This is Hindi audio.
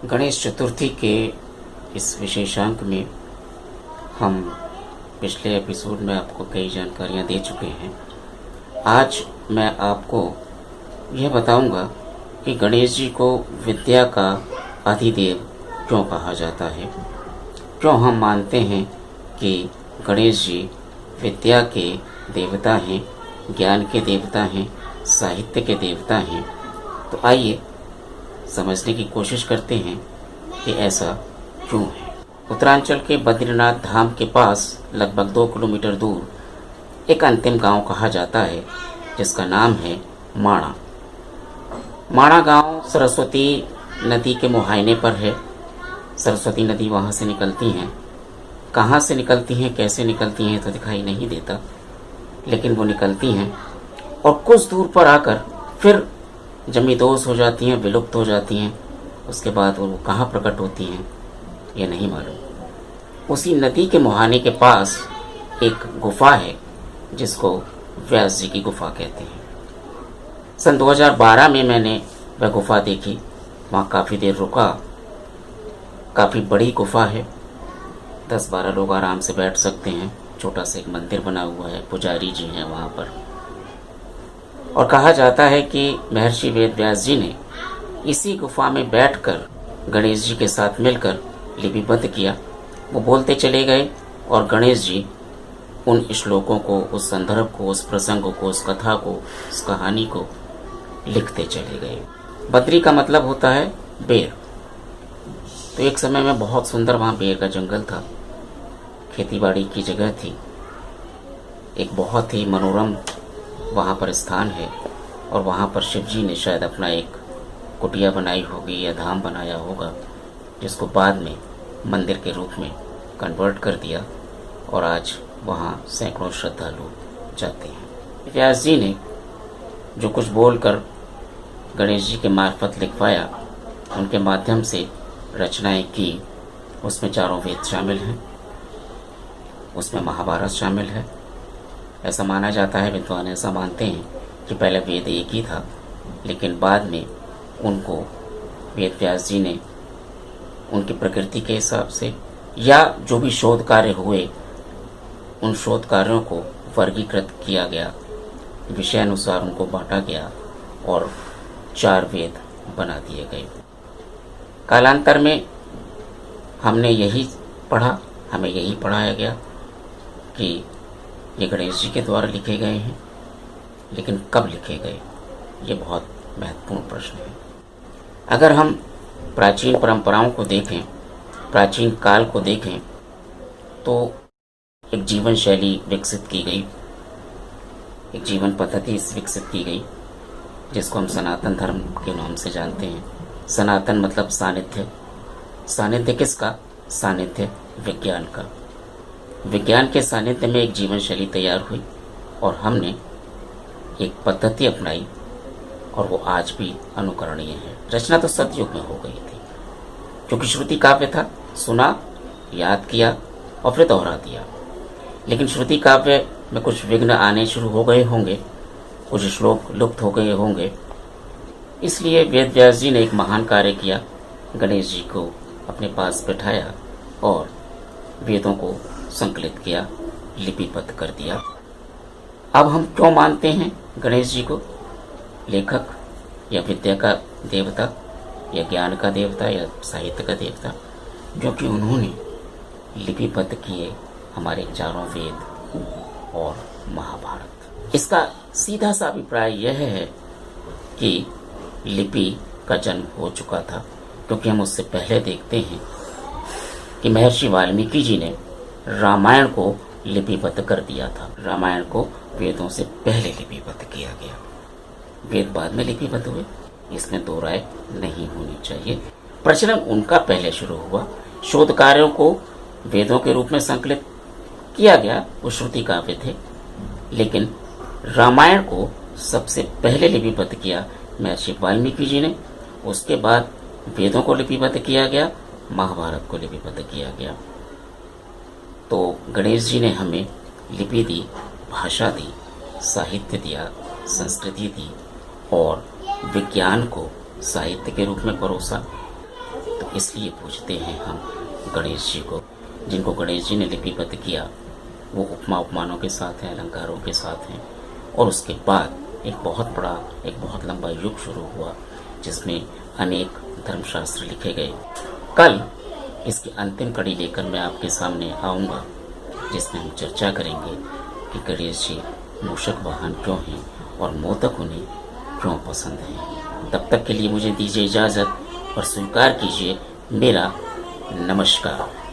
गणेश चतुर्थी के इस विशेषांक में हम पिछले एपिसोड में आपको कई जानकारियां दे चुके हैं। आज मैं आपको यह बताऊंगा कि गणेश जी को विद्या का अधिदेव क्यों कहा जाता है, क्यों हम मानते हैं कि गणेश जी विद्या के देवता हैं, ज्ञान के देवता हैं, साहित्य के देवता हैं। तो आइए समझने की कोशिश करते हैं कि ऐसा क्यों है। उत्तरांचल के बद्रीनाथ धाम के पास लगभग 2 किलोमीटर दूर एक अंतिम गांव कहा जाता है जिसका नाम है माणा। माणा गांव सरस्वती नदी के मुहाने पर है। सरस्वती नदी वहां से निकलती हैं। कहाँ से निकलती हैं, कैसे निकलती हैं तो दिखाई नहीं देता, लेकिन वो निकलती हैं और कुछ दूर पर आकर फिर जमींदोज हो जाती हैं, विलुप्त हो जाती हैं। उसके बाद वो कहाँ प्रकट होती हैं ये नहीं मालूम। उसी नदी के मुहाने के पास एक गुफा है जिसको व्यास जी की गुफा कहते हैं। सन 2012 में मैंने वह गुफा देखी। वहाँ काफ़ी देर रुका। काफ़ी बड़ी गुफा है, 10-12 लोग आराम से बैठ सकते हैं। छोटा सा एक मंदिर बना हुआ है, पुजारी जी हैं वहाँ पर। और कहा जाता है कि महर्षि वेद व्यास जी ने इसी गुफा में बैठकर गणेश जी के साथ मिलकर लिपिबद्ध किया। वो बोलते चले गए और गणेश जी उन श्लोकों को, उस संदर्भ को, उस प्रसंग को, उस कथा को, उस कहानी को लिखते चले गए। बद्री का मतलब होता है बेर। तो एक समय में बहुत सुंदर वहाँ बेर का जंगल था, खेतीबाड़ी की जगह थी। एक बहुत ही मनोरम वहाँ पर स्थान है और वहाँ पर शिव जी ने शायद अपना एक कुटिया बनाई होगी या धाम बनाया होगा, जिसको बाद में मंदिर के रूप में कन्वर्ट कर दिया और आज वहाँ सैकड़ों श्रद्धालु जाते हैं। व्यास जी ने जो कुछ बोलकर गणेश जी के मार्फत लिखवाया, उनके माध्यम से रचनाएं की, उसमें चारों वेद शामिल हैं, उसमें महाभारत शामिल है। ऐसा माना जाता है, विद्वान ऐसा मानते हैं कि पहले वेद एक ही था, लेकिन बाद में उनको वेद व्यास जी ने उनकी प्रकृति के हिसाब से या जो भी शोध कार्य हुए, उन शोध कार्यों को वर्गीकृत किया गया, विषय अनुसार उनको बांटा गया और 4 वेद बना दिए गए। कालांतर में हमने यही पढ़ा, हमें यही पढ़ाया गया कि ये गणेश जी के द्वारा लिखे गए हैं, लेकिन कब लिखे गए ये बहुत महत्वपूर्ण प्रश्न है। अगर हम प्राचीन परंपराओं को देखें, प्राचीन काल को देखें, तो एक जीवन शैली विकसित की गई, एक जीवन पद्धति विकसित की गई, जिसको हम सनातन धर्म के नाम से जानते हैं। सनातन मतलब सानिध्य। सानिध्य किसका? सानिध्य विज्ञान का। विज्ञान के सानिध्य में एक जीवन शैली तैयार हुई और हमने एक पद्धति अपनाई और वो आज भी अनुकरणीय है। रचना तो सतयुग में हो गई थी, क्योंकि श्रुति काव्य था, सुना, याद किया और फिर दोहरा दिया। लेकिन श्रुति काव्य में कुछ विघ्न आने शुरू हो गए होंगे, कुछ श्लोक लुप्त हो गए होंगे, इसलिए वेद व्यास जी ने एक महान कार्य किया। गणेश जी को अपने पास बैठाया और वेदों को संकलित किया, लिपिबद्ध कर दिया। अब हम क्यों मानते हैं गणेश जी को लेखक या विद्या का देवता या ज्ञान का देवता या साहित्य का देवता? क्योंकि उन्होंने लिपिबद्ध किए हमारे 4 वेद और महाभारत। इसका सीधा सा अभिप्राय यह है कि लिपि का जन्म हो चुका था, क्योंकि हम उससे पहले देखते हैं कि महर्षि वाल्मीकि जी ने रामायण को लिपिबद्ध कर दिया था। रामायण को वेदों से पहले लिपिबद्ध किया गया, वेद बाद में लिपिबद्ध हुए, इसमें दो राय नहीं होनी चाहिए। प्रचलन उनका पहले शुरू हुआ, शोध कार्यों को वेदों के रूप में संकलित किया गया, वो श्रुति काव्य थे, लेकिन रामायण को सबसे पहले लिपिबद्ध किया महर्षि वाल्मीकि जी ने। उसके बाद वेदों को लिपिबद्ध किया गया, महाभारत को लिपिबद्ध किया गया। तो गणेश जी ने हमें लिपि दी, भाषा दी, साहित्य दिया, संस्कृति दी और विज्ञान को साहित्य के रूप में परोसा। तो इसलिए पूजते हैं हम गणेश जी को, जिनको गणेश जी ने लिपिबद्ध किया। वो उपमा उपमानों के साथ हैं, अलंकारों के साथ हैं। और उसके बाद एक बहुत लंबा युग शुरू हुआ जिसमें अनेक धर्मशास्त्र लिखे गए। कल इसकी अंतिम कड़ी लेकर मैं आपके सामने आऊँगा, जिसमें हम चर्चा करेंगे कि गणेश जी मूषक वाहन क्यों हैं और मोदक उन्हें क्यों पसंद हैं। तब तक के लिए मुझे दीजिए इजाज़त और स्वीकार कीजिए मेरा नमस्कार।